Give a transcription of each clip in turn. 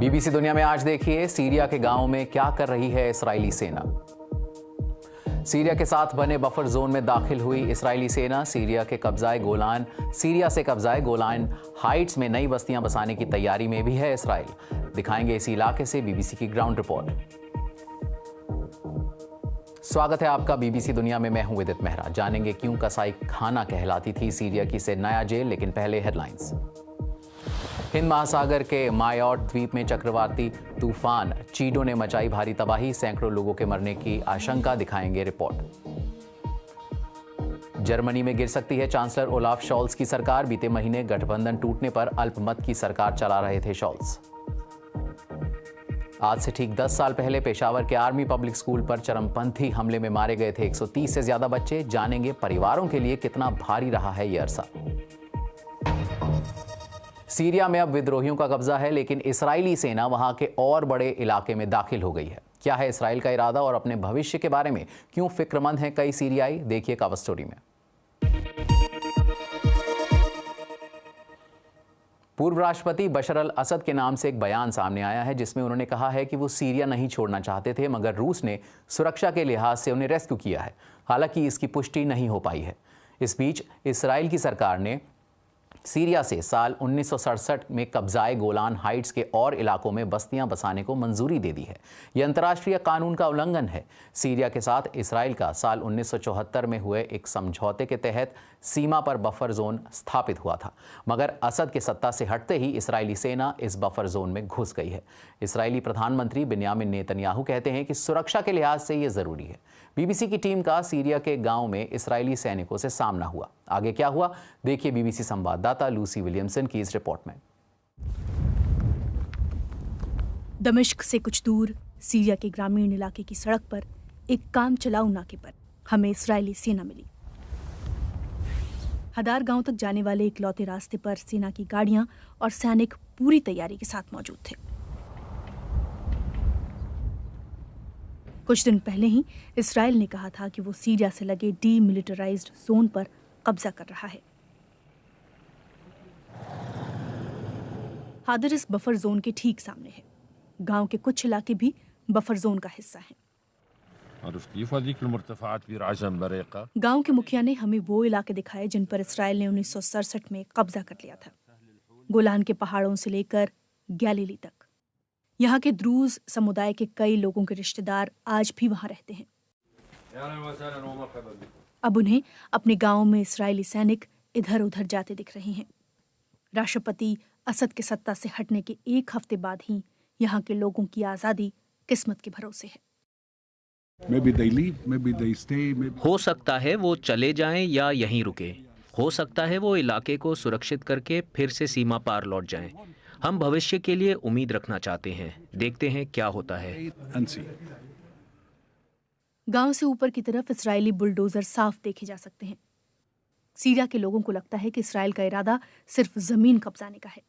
BBC दुनिया में आज देखिए, सीरिया के गांवों में क्या कर रही है इस्राएली सेना। सीरिया के साथ बने बफर जोन में दाखिल हुई इस्राएली सेना। सीरिया से कब्जाए गोलान हाइट्स में नई बस्तियां बसाने की तैयारी में भी है इस्राएल। दिखाएंगे इसी इलाके से बीबीसी की ग्राउंड रिपोर्ट। स्वागत है आपका बीबीसी दुनिया में। मैं हूं विदित मेहरा। जानेंगे क्यों कसाई खाना कहलाती थी सीरिया की सेनाया जेल। लेकिन पहले हेडलाइंस। हिंद महासागर के मायोट द्वीप में चक्रवाती तूफान चीडो ने मचाई भारी तबाही। सैकड़ों लोगों के मरने की आशंका। दिखाएंगे रिपोर्ट। जर्मनी में गिर सकती है चांसलर ओलाफ शॉल्स की सरकार। बीते महीने गठबंधन टूटने पर अल्पमत की सरकार चला रहे थे शॉल्स। आज से ठीक 10 साल पहले पेशावर के आर्मी पब्लिक स्कूल पर चरमपंथी हमले में मारे गए थे 130 से ज्यादा बच्चे। जानेंगे परिवारों के लिए कितना भारी रहा है यह अरसा। सीरिया में अब विद्रोहियों का कब्जा है, लेकिन इस्राएली सेना वहां के और बड़े इलाके में दाखिल हो गई है। क्या है इस्राएल का इरादा और अपने भविष्य के बारे में क्यों फिक्रमंद हैं कई सीरियाई? देखिए कवर स्टोरी में। पूर्व राष्ट्रपति बशर अल असद के नाम से एक बयान सामने आया है, जिसमें उन्होंने कहा है कि वो सीरिया नहीं छोड़ना चाहते थे, मगर रूस ने सुरक्षा के लिहाज से उन्हें रेस्क्यू किया है। हालांकि इसकी पुष्टि नहीं हो पाई है। इस बीच इस्राएल की सरकार ने सीरिया से साल 1967 में कब्जाए गोलान हाइट्स के और इलाकों में बस्तियां बसाने को मंजूरी दे दी है। यह अंतर्राष्ट्रीय कानून का उल्लंघन है। सीरिया के साथ इस्राएल का साल 1974 में हुए एक समझौते के तहत सीमा पर बफर जोन स्थापित हुआ था, मगर असद के सत्ता से हटते ही इस्राएली सेना इस बफर जोन में घुस गई है। इस्राएली प्रधानमंत्री बिन्यामिन नेतन्याहू कहते हैं कि सुरक्षा के लिहाज से ये जरूरी है। बीबीसी की टीम का सीरिया के गांव में इस्राएली सैनिकों से सामना हुआ। आगे क्या हुआ, देखिए बीबीसी संवाददाता लूसी विलियमसन की इस रिपोर्ट में। दमिश्क से कुछ दूर सीरिया के ग्रामीण इलाके की सड़क पर एक काम चलाऊ नाके पर हमें इस्राएली सेना मिली। हदार गांव तक जाने वाले इकलौते रास्ते पर सेना की गाड़ियां और सैनिक पूरी तैयारी के साथ मौजूद थे। कुछ दिन पहले ही इस्राएल ने कहा था कि वो सीरिया से लगे डीमिलिटराइज्ड जोन पर कब्जा कर रहा है। हादर इस बफर जोन के ठीक सामने है। गांव के कुछ इलाके भी बफर जोन का हिस्सा हैं। गांव के मुखिया ने हमें वो इलाके दिखाए जिन पर इस्राएल ने 1967 में कब्जा कर लिया था। गोलान के पहाड़ों से लेकर गैलीली तक। यहाँ के द्रूज समुदाय के कई लोगों के रिश्तेदार आज भी वहां रहते हैं। अब उन्हें अपने गांव में इस्राएली सैनिक इधर उधर जाते दिख रहे हैं। राष्ट्रपति असद के सत्ता से हटने के एक हफ्ते बाद ही यहाँ के लोगों की आजादी किस्मत के भरोसे है। हो सकता है वो चले जाएं या यहीं रुके। हो सकता है वो इलाके को सुरक्षित करके फिर से सीमा पार लौट जाएं। हम भविष्य के लिए उम्मीद रखना चाहते हैं। देखते हैं क्या होता है। गांव से ऊपर की तरफ इस्राएली बुलडोजर साफ देखे जा सकते हैं। सीरिया के लोगों को लगता है कि इस्राएल का इरादा सिर्फ जमीन कब्जाने का है।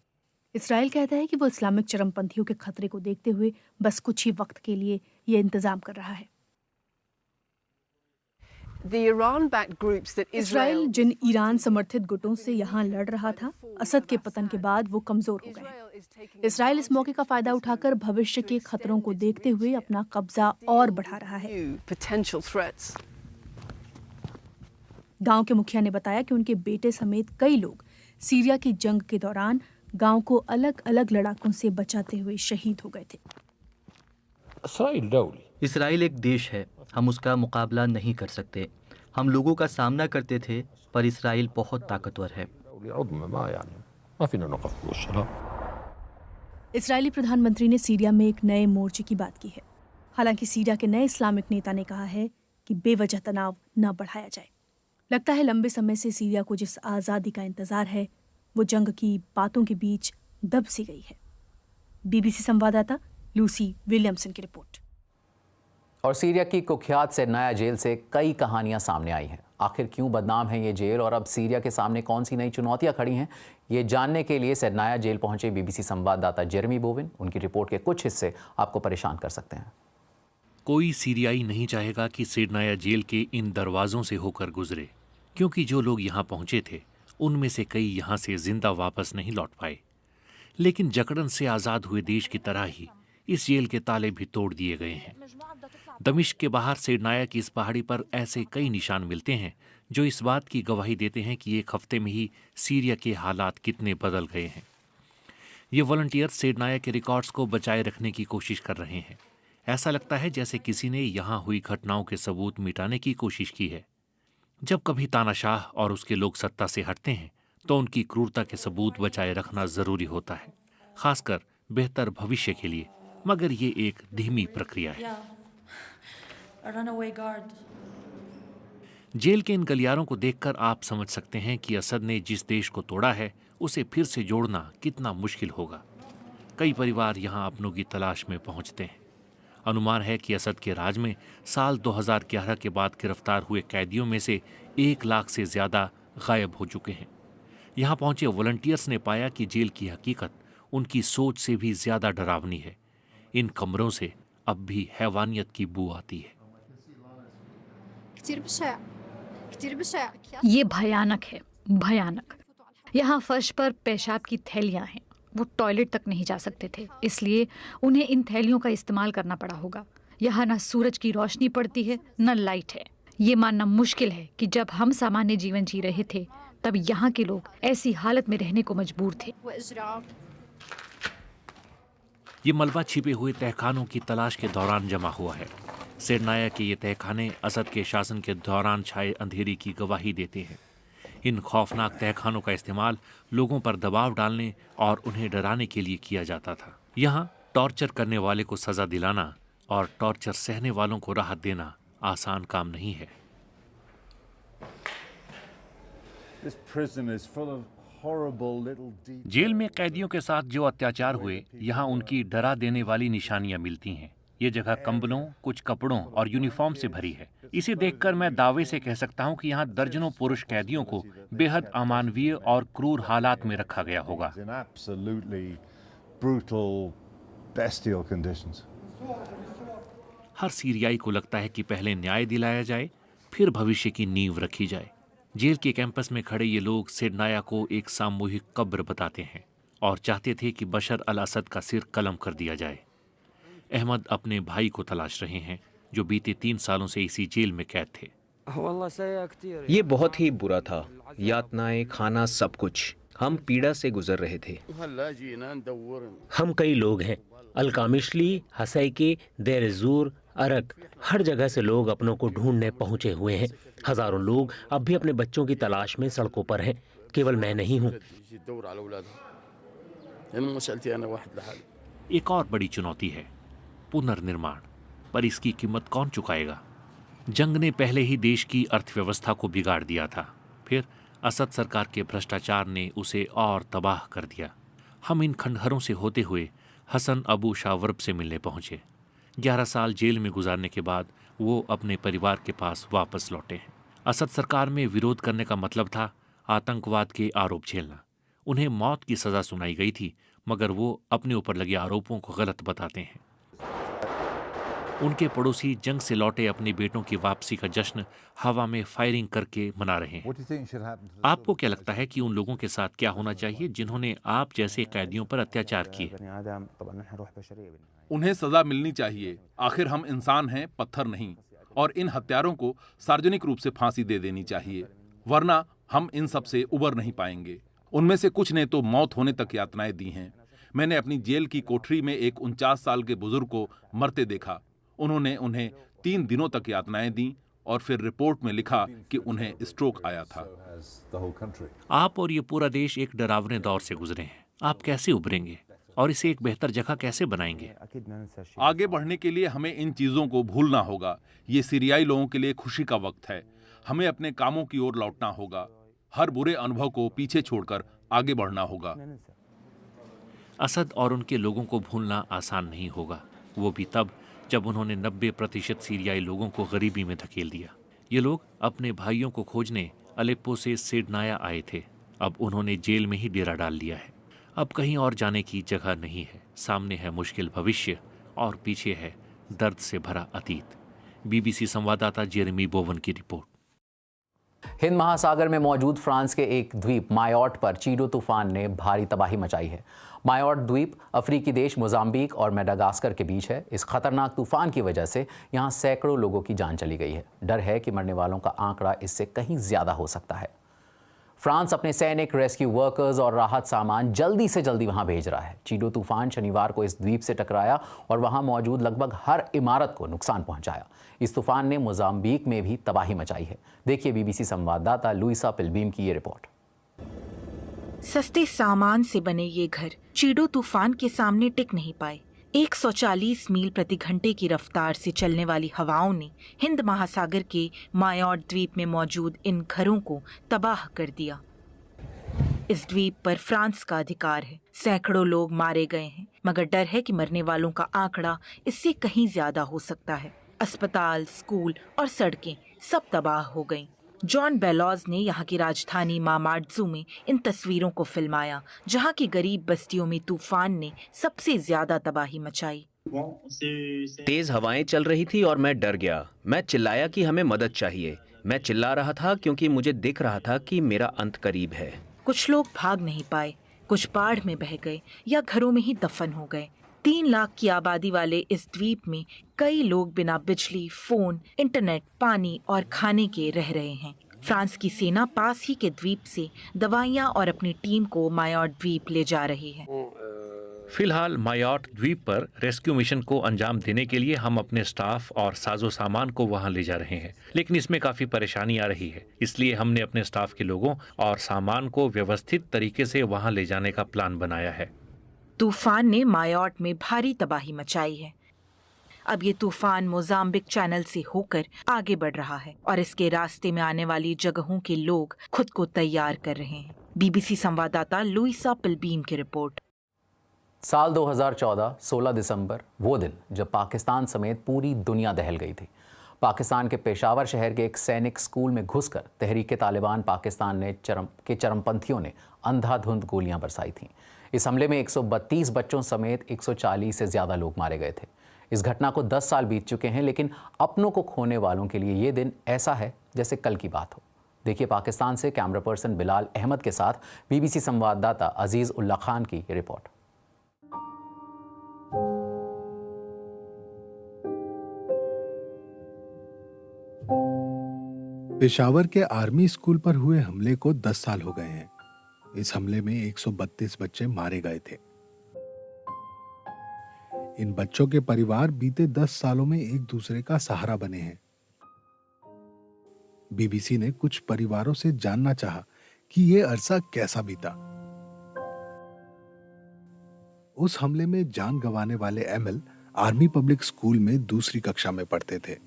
इस्राएल कहता है कि वो इस्लामिक चरमपंथियों के खतरे को देखते हुए बस कुछ ही वक्त के लिए ये इंतजाम कर रहा है। इस्राएल जिन ईरान समर्थित गुटों से यहाँ लड़ रहा था, असद के पतन के बाद वो कमजोर हो गए। इस्राएल इस मौके का फायदा उठाकर भविष्य के खतरों को देखते हुए अपना कब्जा और बढ़ा रहा है। गांव के मुखिया ने बताया कि उनके बेटे समेत कई लोग सीरिया की जंग के दौरान गांव को अलग अलग लड़ाकों से बचाते हुए शहीद हो गए थे। इस्राएल एक देश है, हम उसका मुकाबला नहीं कर सकते। हम लोगों का सामना करते थे, पर इस्राएल बहुत ताकतवर है। इस्राएली प्रधानमंत्री ने सीरिया में एक नए मोर्चे की बात की है। हालांकि सीरिया के नए इस्लामिक नेता ने कहा है कि बेवजह तनाव न बढ़ाया जाए। लगता है लंबे समय से सीरिया को जिस आज़ादी का इंतजार है, वो जंग की बातों के बीच दब सी गई है। बीबीसी संवाददाता लूसी विलियमसन की रिपोर्ट। और सीरिया की कुख्यात सेनाया जेल से कई कहानियां सामने आई हैं। आखिर क्यों बदनाम है ये जेल और अब सीरिया के सामने कौन सी नई चुनौतियां खड़ी हैं, ये जानने के लिए सेनाया जेल पहुंचे बीबीसी संवाददाता जेरेमी बोविन। उनकी रिपोर्ट के कुछ हिस्से आपको परेशान कर सकते हैं। कोई सीरियाई नहीं चाहेगा कि सेनाया जेल के इन दरवाजों से होकर गुजरे, क्योंकि जो लोग यहाँ पहुंचे थे उनमें से कई यहाँ से जिंदा वापस नहीं लौट पाए। लेकिन जकड़न से आजाद हुए देश की तरह ही इस जेल के ताले भी तोड़ दिए गए हैं। दमिश्क के बाहर सेडनाया की इस पहाड़ी पर ऐसे कई निशान मिलते हैं जो इस बात की गवाही देते हैं कि एक हफ्ते में ही सीरिया के हालात कितने बदल गए हैं। ये वॉलंटियर सेडनाया के रिकॉर्ड्स को बचाए रखने की कोशिश कर रहे हैं। ऐसा लगता है जैसे किसी ने यहाँ हुई घटनाओं के सबूत मिटाने की कोशिश की है। जब कभी तानाशाह और उसके लोग सत्ता से हटते हैं तो उनकी क्रूरता के सबूत बचाए रखना जरूरी होता है, खासकर बेहतर भविष्य के लिए। मगर ये एक धीमी प्रक्रिया है। जेल के इन गलियारों को देखकर आप समझ सकते हैं कि असद ने जिस देश को तोड़ा है उसे फिर से जोड़ना कितना मुश्किल होगा। कई परिवार यहाँ अपनों की तलाश में पहुंचते हैं। अनुमान है कि असद के राज में साल 2011 के बाद गिरफ्तार हुए कैदियों में से 1 लाख से ज्यादा गायब हो चुके हैं। यहाँ पहुंचे वॉलंटियर्स ने पाया कि जेल की हकीकत उनकी सोच से भी ज्यादा डरावनी है। इन कमरों से अब भी हैवानियत की बू आती है। ये भयानक है, भयानक। यहाँ फर्श पर पेशाब की थैलियां हैं। वो टॉयलेट तक नहीं जा सकते थे, इसलिए उन्हें इन थैलियों का इस्तेमाल करना पड़ा होगा। यहाँ न सूरज की रोशनी पड़ती है न लाइट है। ये मानना मुश्किल है कि जब हम सामान्य जीवन जी रहे थे तब यहाँ के लोग ऐसी हालत में रहने को मजबूर थे। ये मलबा छिपे हुए तहखानों की तलाश के दौरान जमा हुआ है। सेडनाया के ये तहखाने असद के शासन के दौरान छाए अंधेरे की गवाही देते हैं। इन खौफनाक तहखानों का इस्तेमाल लोगों पर दबाव डालने और उन्हें डराने के लिए किया जाता था। यहाँ टॉर्चर करने वाले को सजा दिलाना और टॉर्चर सहने वालों को राहत देना आसान काम नहीं है। जेल में कैदियों के साथ जो अत्याचार हुए, यहाँ उनकी डरा देने वाली निशानियां मिलती हैं। ये जगह कंबलों, कुछ कपड़ों और यूनिफॉर्म से भरी है। इसे देखकर मैं दावे से कह सकता हूँ कि यहाँ दर्जनों पुरुष कैदियों को बेहद अमानवीय और क्रूर हालात में रखा गया होगा। हर सीरियाई को लगता है कि पहले न्याय दिलाया जाए, फिर भविष्य की नींव रखी जाए। जेल के कैंपस में खड़े ये लोग सेडनाया को एक सामूहिक कब्र बताते हैं और चाहते थे कि बशर अल असद का सिर कलम कर दिया जाए। अहमद अपने भाई को तलाश रहे हैं जो बीते 3 सालों से इसी जेल में कैद थे। ये बहुत ही बुरा था, यातनाएं, खाना, सब कुछ। हम पीड़ा से गुजर रहे थे। हम कई लोग हैं, अलकामिशली, हसैकी, देर ज़ूर, अरक, हर जगह से लोग अपनों को ढूंढने पहुंचे हुए हैं। हजारों लोग अब भी अपने बच्चों की तलाश में सड़कों पर हैं। केवल मैं नहीं हूं। एक और बड़ी चुनौती है पुनर्निर्माण, पर इसकी कीमत कौन चुकाएगा? जंग ने पहले ही देश की अर्थव्यवस्था को बिगाड़ दिया था, फिर असद सरकार के भ्रष्टाचार ने उसे और तबाह कर दिया। हम इन खंडहरों से होते हुए हसन अबू शावर्ब से मिलने पहुंचे। 11 साल जेल में गुजारने के बाद वो अपने परिवार के पास वापस लौटे हैं। असद सरकार में विरोध करने का मतलब था आतंकवाद के आरोप झेलना। उन्हें मौत की सजा सुनाई गई थी, मगर वो अपने ऊपर लगे आरोपों को गलत बताते हैं। उनके पड़ोसी जंग से लौटे अपने बेटों की वापसी का जश्न हवा में फायरिंग करके मना रहे हैं। आपको क्या लगता है कि उन लोगों के साथ क्या होना चाहिए जिन्होंने आप जैसे कैदियों पर अत्याचार किए? उन्हें सजा मिलनी चाहिए। आखिर हम इंसान हैं, पत्थर नहीं। और इन हत्यारों को सार्वजनिक रूप से फांसी दे देनी चाहिए, वरना हम इन सब से उबर नहीं पाएंगे। उनमें से कुछ ने तो मौत होने तक यातनाएं दी हैं। मैंने अपनी जेल की कोठरी में एक 49 साल के बुजुर्ग को मरते देखा। उन्होंने उन्हें 3 दिनों तक यातनाएं दी और फिर रिपोर्ट में लिखा कि उन्हें स्ट्रोक आया था। आप और ये पूरा देश एक डरावने दौर से गुजरे हैं। आप कैसे उभरेंगे और इसे एक बेहतर जगह कैसे बनाएंगे? आगे बढ़ने के लिए हमें इन चीजों को भूलना होगा। ये सीरियाई लोगों के लिए खुशी का वक्त है। हमें अपने कामों की ओर लौटना होगा। हर बुरे अनुभव को पीछे छोड़कर आगे बढ़ना होगा। असद और उनके लोगों को भूलना आसान नहीं होगा, वो भी तब जब उन्होंने 90% सीरियाई लोगों को गरीबी में धकेल दिया। ये लोग अपने भाइयों को खोजने अलेप्पो से सेडनाया आए थे। अब उन्होंने जेल में ही डेरा डाल लिया है। अब कहीं और जाने की जगह नहीं है। सामने है मुश्किल भविष्य और पीछे है दर्द से भरा अतीत। BBC संवाददाता जेरेमी बोवन की रिपोर्ट। हिंद महासागर में मौजूद फ्रांस के एक द्वीप मायोट पर चीडो तूफान ने भारी तबाही मचाई है। मायोट द्वीप अफ्रीकी देश मोजाम्बिक और मेडागास्कर के बीच है। इस खतरनाक तूफान की वजह से यहां सैकड़ों लोगों की जान चली गई है। डर है कि मरने वालों का आंकड़ा इससे कहीं ज्यादा हो सकता है। फ्रांस अपने सैनिक, रेस्क्यू वर्कर्स और राहत सामान जल्दी से जल्दी वहां भेज रहा है। चीडो तूफान शनिवार को इस द्वीप से टकराया और वहां मौजूद लगभग हर इमारत को नुकसान पहुंचाया। इस तूफान ने मोजाम्बिक में भी तबाही मचाई है। देखिए बीबीसी संवाददाता लुइसा पिलबीम की ये रिपोर्ट। सस्ते सामान से बने ये घर चीडो तूफान के सामने टिक नहीं पाए। 140 मील प्रति घंटे की रफ्तार से चलने वाली हवाओं ने हिंद महासागर के मायोट द्वीप में मौजूद इन घरों को तबाह कर दिया। इस द्वीप पर फ्रांस का अधिकार है। सैकड़ों लोग मारे गए हैं, मगर डर है कि मरने वालों का आंकड़ा इससे कहीं ज्यादा हो सकता है। अस्पताल, स्कूल और सड़कें सब तबाह हो गईं। जॉन बेलॉज ने यहाँ की राजधानी मामाड्जू में इन तस्वीरों को फिल्माया, जहाँ की गरीब बस्तियों में तूफान ने सबसे ज्यादा तबाही मचाई। तेज हवाएं चल रही थी और मैं डर गया। मैं चिल्लाया कि हमें मदद चाहिए। मैं चिल्ला रहा था क्योंकि मुझे दिख रहा था कि मेरा अंत करीब है। कुछ लोग भाग नहीं पाए, कुछ बाढ़ में बह गए या घरों में ही दफन हो गए। 3 लाख की आबादी वाले इस द्वीप में कई लोग बिना बिजली, फोन, इंटरनेट, पानी और खाने के रह रहे हैं। फ्रांस की सेना पास ही के द्वीप से दवाइयां और अपनी टीम को मायोट द्वीप ले जा रही है। फिलहाल मायोट द्वीप पर रेस्क्यू मिशन को अंजाम देने के लिए हम अपने स्टाफ और साजो सामान को वहां ले जा रहे हैं, लेकिन इसमें काफी परेशानी आ रही है। इसलिए हमने अपने स्टाफ के लोगों और सामान को व्यवस्थित तरीके से वहां ले जाने का प्लान बनाया है। तूफान ने मायोट में भारी तबाही मचाई है। अब ये तूफान मोजाम्बिक चैनल से होकर आगे बढ़ रहा है और इसके रास्ते में आने वाली जगहों के लोग खुद को तैयार कर रहे हैं। बीबीसी संवाददाता लुइसा पिलबीम की रिपोर्ट। साल 2014 16 दिसंबर वो दिन जब पाकिस्तान समेत पूरी दुनिया दहल गई थी। पाकिस्तान के पेशावर शहर के एक सैनिक स्कूल में घुसकर तहरीक-ए-तालिबान पाकिस्तान ने चरमपंथियों ने अंधाधुंध गोलियां बरसाई थीं। इस हमले में 132 बच्चों समेत 140 से ज़्यादा लोग मारे गए थे। इस घटना को 10 साल बीत चुके हैं, लेकिन अपनों को खोने वालों के लिए ये दिन ऐसा है जैसे कल की बात हो। देखिए पाकिस्तान से कैमरा पर्सन बिलाल अहमद के साथ बीबीसी संवाददाता अजीज उल्ला खान की रिपोर्ट। पेशावर के आर्मी स्कूल पर हुए हमले को 10 साल हो गए हैं। इस हमले में 132 बच्चे मारे गए थे। इन बच्चों के परिवार बीते 10 सालों में एक दूसरे का सहारा बने हैं। बीबीसी ने कुछ परिवारों से जानना चाहा कि यह अरसा कैसा बीता। उस हमले में जान गंवाने वाले एमएल आर्मी पब्लिक स्कूल में दूसरी कक्षा में पढ़ते थे।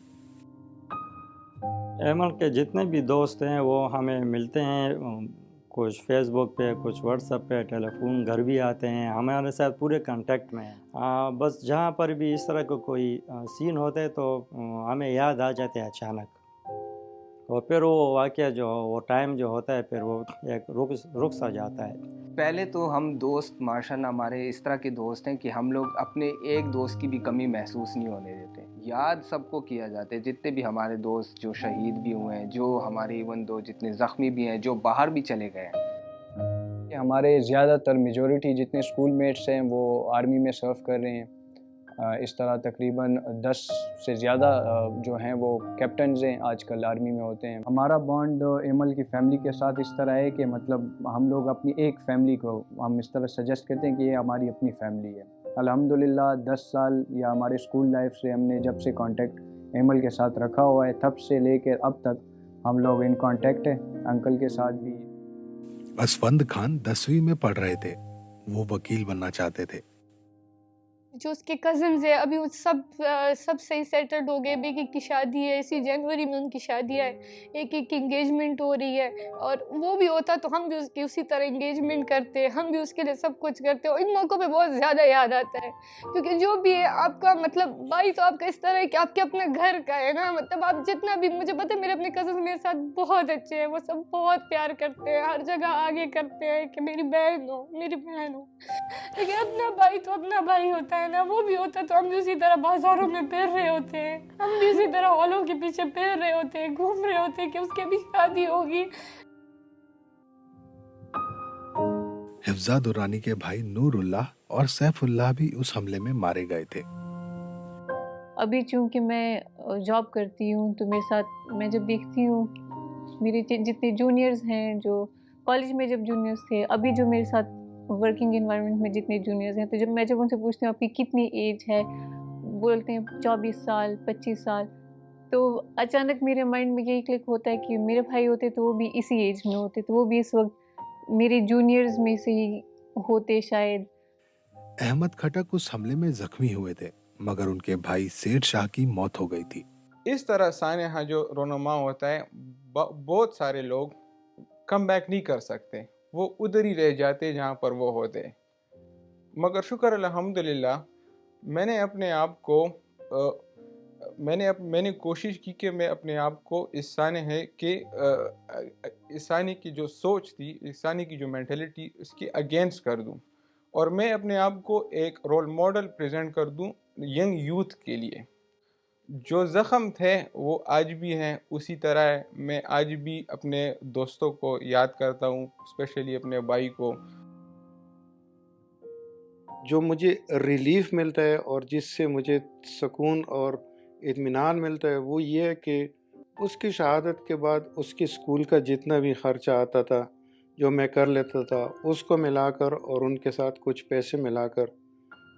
एमएल के जितने भी दोस्त हैं वो हमें मिलते हैं, कुछ फेसबुक पे, कुछ व्हाट्सएप पे, टेलीफोन घर भी आते हैं, हमारे साथ पूरे कांटेक्ट में हैं। बस जहाँ पर भी इस तरह का कोई सीन होते हैं तो हमें याद आ जाते हैं अचानक, और फिर वो वाक़या जो वो टाइम जो होता है फिर वो एक रुक सा जाता है। पहले तो हम दोस्त माशाल्लाह हमारे इस तरह के दोस्त हैं कि हम लोग अपने एक दोस्त की भी कमी महसूस नहीं होने देते। याद सबको किया जाता है, जितने भी हमारे दोस्त जो शहीद भी हुए हैं, जो हमारे इवन दो जितने ज़ख्मी भी हैं, जो बाहर भी चले गए हैं। हमारे ज़्यादातर मेजॉरिटी जितने स्कूल मेट्स हैं वो आर्मी में सर्व कर रहे हैं। इस तरह तकरीबन 10 से ज़्यादा जो हैं वो कैप्टन्स हैं आजकल आर्मी में होते हैं। हमारा बॉन्ड एमएल की फैमिली के साथ इस तरह है कि मतलब हम लोग अपनी एक फैमिली को हम इस तरह सजेस्ट करते हैं कि ये हमारी अपनी फैमिली है। अल्हम्दुलिल्लाह 10 साल या हमारे स्कूल लाइफ से हमने जब से कांटेक्ट एमएल के साथ रखा हुआ है, तब से लेकर अब तक हम लोग इन कांटेक्ट हैं। अंकल के साथ भी। असफंद खान 10वीं में पढ़ रहे थे। वो वकील बनना चाहते थे। जो उसके कज़न्स है अभी वो सब सही सेटल्ड हो गए। बेकी की शादी है, इसी जनवरी में उनकी शादी है, एक की इंगेजमेंट हो रही है, और वो भी होता तो हम भी उसकी उसी तरह इंगेजमेंट करते, हम भी उसके लिए सब कुछ करते। और इन मौक़ों पे बहुत ज़्यादा याद आता है, क्योंकि जो भी है आपका मतलब भाई तो आपका इस तरह है कि आपके अपने घर का है ना। मतलब आप जितना भी, मुझे पता है मेरे अपने कज़न्स मेरे साथ बहुत अच्छे हैं, वो सब बहुत प्यार करते हैं, हर जगह आगे करते हैं कि मेरी बहन हो, मेरी बहन हो। लेकिन अपना भाई तो अपना भाई होता है है ना, वो भी होता तो हम भी उसी तरह बाजारों में फिर रहे होते हैं, हम भी उसी तरह हॉलों के पीछे फिर रहे होते हैं, घूम रहे होते हैं कि उसके भी शादी होगी। हिफ्जा दुर्रानी के भाई नूरुल्लाह और सैफुल्लाह भी उस हमले में मारे गए थे। अभी चूंकि मैं जॉब करती हूँ तो मेरे साथ मैं जब देखती हूँ मेरे जितने जूनियर्स हैं, जो कॉलेज में जब जूनियर्स थे, अभी जो मेरे साथ वर्किंग एनवायरनमेंट में जितने जूनियर्स हैं, तो जब मैं उनसे पूछती हूँ आपकी कितनी एज है, बोलते हैं 24 साल 25 साल, तो अचानक मेरे माइंड में यही क्लिक होता है कि मेरे भाई होते तो वो भी इसी एज में होते, तो वो भी इस वक्त मेरे जूनियर्स में से ही होते शायद। अहमद खटक उस हमले में जख्मी हुए थे, मगर उनके भाई सेठ शाह की मौत हो गई थी। इस तरह सानेहा जो रोनुमा होता है, बहुत सारे लोग कम बैक नहीं कर सकते, वो उधर ही रह जाते जहाँ पर वो होते। मगर शुक्र अल्हम्दुलिल्लाह मैंने अपने आप को मैंने कोशिश की कि मैं अपने आप को इस सानेहा के इस सानेहा की जो सोच थी, इस सानेहा की जो मेंटालिटी, इसके अगेंस्ट कर दूं और मैं अपने आप को एक रोल मॉडल प्रेजेंट कर दूं यंग यूथ के लिए। जो ज़ख्म थे वो आज भी हैं, उसी तरह मैं आज भी अपने दोस्तों को याद करता हूँ, स्पेशली अपने भाई को। जो मुझे रिलीफ मिलता है और जिससे मुझे सुकून और इत्मीनान मिलता है वो ये है कि उसकी शहादत के बाद उसके स्कूल का जितना भी ख़र्चा आता था जो मैं कर लेता था, उसको मिलाकर और उनके साथ कुछ पैसे मिलाकर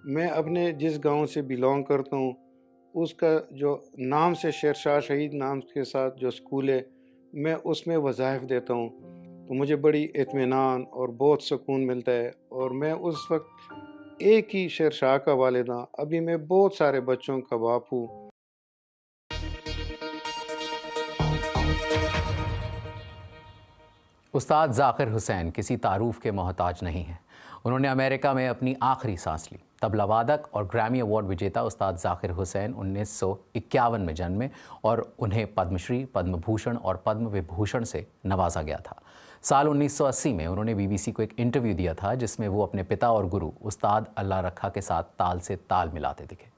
मैं अपने जिस गांव से बिलोंग करता हूं उसका जो नाम से शेरशाह शहीद नाम के साथ जो स्कूल है, मैं उसमें वज़ाइफ देता हूं, तो मुझे बड़ी इत्मीनान और बहुत सुकून मिलता है। और मैं उस वक्त एक ही शेरशाह का वालिद था, अभी मैं बहुत सारे बच्चों का बाप हूँ। उस्ताद ज़ाकिर हुसैन किसी तारुफ के मोहताज नहीं हैं। उन्होंने अमेरिका में अपनी आखिरी सांस ली। तबला वादक और ग्रैमी अवार्ड विजेता उस्ताद ज़ाकिर हुसैन 1951 में जन्मे और उन्हें पद्मश्री, पद्म भूषण और पद्म विभूषण से नवाजा गया था। साल 1980 में उन्होंने BBC को एक इंटरव्यू दिया था जिसमें वो अपने पिता और गुरु उस्ताद अल्लाह रखा के साथ ताल से ताल मिलाते दिखे।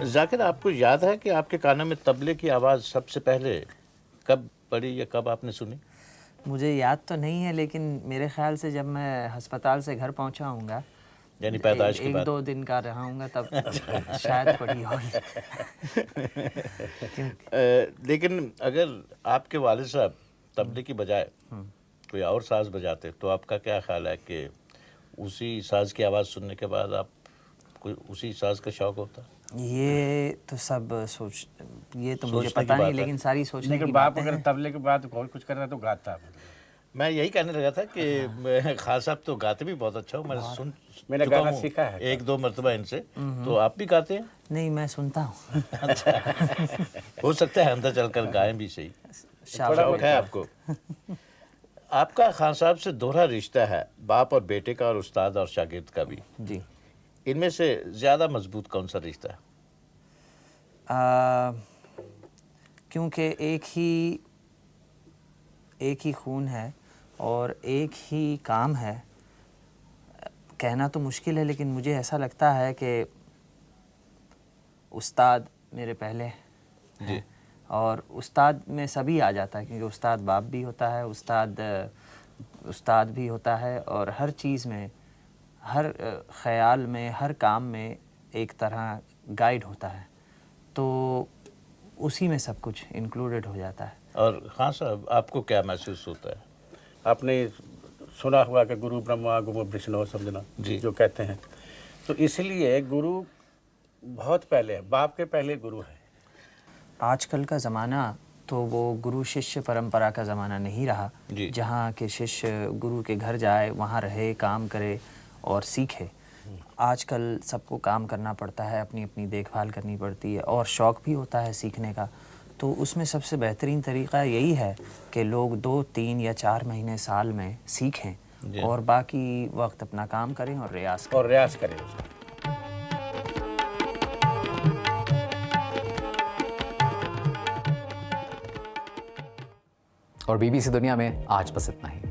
ज़ाकिर, आपको याद है कि आपके कानों में तबले की आवाज़ सबसे पहले कब पड़ी या कब आपने सुनी? मुझे याद तो नहीं है, लेकिन मेरे ख्याल से जब मैं अस्पताल से घर पहुंचा हूँगा, यानी पैदाइश के बाद 1-2 दिन का रहा हूँगा, तब शायद पड़ी होगी। लेकिन अगर आपके वालिद साहब तबले की बजाय कोई और साज बजाते तो आपका क्या ख्याल है कि उसी साज की आवाज़ सुनने के बाद आप कोई उसी साज का शौक होता? ये तो सब ये तो मुझे पता नहीं, लेकिन सारी सोचने की बात है। अगर तबले के बाद और कुछ कर रहा तो गाता। मैं यही कहने लगा था कि खास साहब तो गाते भी बहुत अच्छा हो, मैंने गाना सीखा है 1-2 मरतबा इनसे। तो आप भी गाते हैं? नहीं, मैं सुनता हूँ। अच्छा, हो सकता है अंदर चलकर गाएं भी सही, शौक है आपको। आपका खान साहब से दोहरा रिश्ता है, बाप और बेटे का और उस्ताद और शागिर्द का भी जी। इनमें से ज़्यादा मजबूत कौन सा रिश्ता है? क्योंकि एक ही खून है और एक ही काम है। कहना तो मुश्किल है, लेकिन मुझे ऐसा लगता है कि उस्ताद मेरे पहले हैं और उस्ताद में सभी आ जाता है, क्योंकि उस्ताद बाप भी होता है, उस्ताद भी होता है और हर चीज़ में, हर ख्याल में, हर काम में एक तरह गाइड होता है, तो उसी में सब कुछ इंक्लूडेड हो जाता है। और हाँ साहब, आपको क्या महसूस होता है? आपने सुना हुआ कि गुरु ब्रह्मा गुरु विष्णु समझना जी जो कहते हैं, तो इसलिए गुरु बहुत पहले है, बाप के पहले गुरु है। आजकल का ज़माना तो वो गुरु शिष्य परंपरा का ज़माना नहीं रहा, जहाँ के शिष्य गुरु के घर जाए, वहाँ रहे, काम करे और सीखे। आजकल सबको काम करना पड़ता है, अपनी अपनी देखभाल करनी पड़ती है और शौक़ भी होता है सीखने का, तो उसमें सबसे बेहतरीन तरीक़ा यही है कि लोग 2, 3 या 4 महीने साल में सीखें और बाकी वक्त अपना काम करें और रियाज़ करें। और BBC दुनिया में आज बस इतना ही।